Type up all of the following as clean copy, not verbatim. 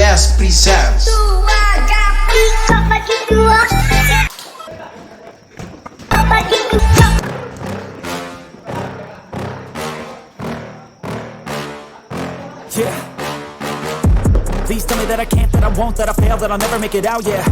Podcast presents Yeah. Please tell me that I can't, that I won't, that I fail, that I'll never make it out, yeah.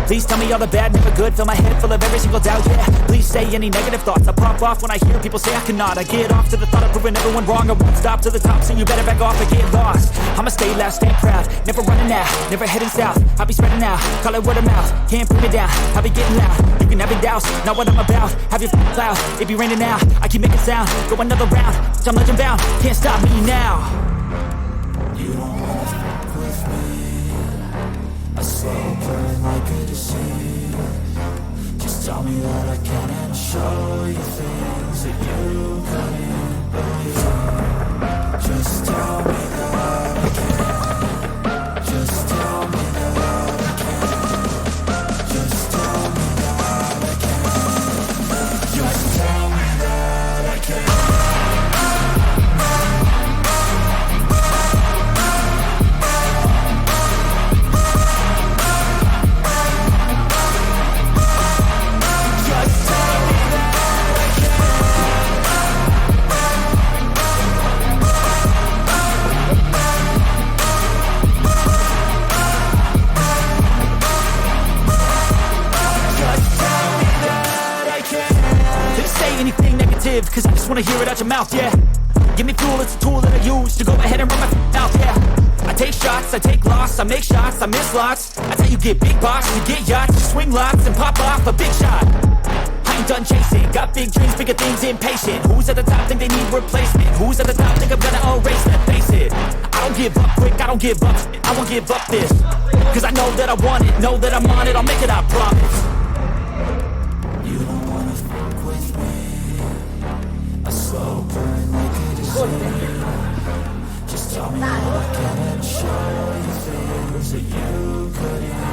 Please tell me all the bad, never good, fill my head full of every single doubt, yeah. Please say any negative thoughts, I pop off when I hear people say I cannot. I get off to the thought of proving everyone wrong, I won't stop to the top, so you better back off and get lost. I'ma stay loud, stay proud, never running out, never heading south. I'll be spreading out, call it word of mouth, can't put me down, I'll be getting loud. You can have your doubts, not what I'm about, have your cloud, it be raining now, I keep making sound, go another round, I'm legend bound, can't stop me now. You don't wanna fuck with me. I slow burn like a disease. Just tell me that I can and I'll show you things that you couldn't believe. Just tell me that I can. Just tell me that I can. Just tell me that I can. Just tell me that I can. Anything negative, cause I just wanna hear it out your mouth, yeah. Give me fuel, it's a tool that I use to go ahead and run my mouth, yeah. I take shots, I take loss, I make shots, I miss lots. That's how you get big box, you get yachts, you swing lots and pop off a big shot. I ain't done chasing, got big dreams, bigger things, impatient. Who's at the top think they need replacement? Who's at the top think I'm gonna erase them? Face it, I don't give up quick, I don't give up, I won't give up this. Cause I know that I want it, know that I'm on it, I'll make it, I promise. You don't wanna fuck with me. I slow burn like a disease. Just tell me that I can and show you things that you couldn't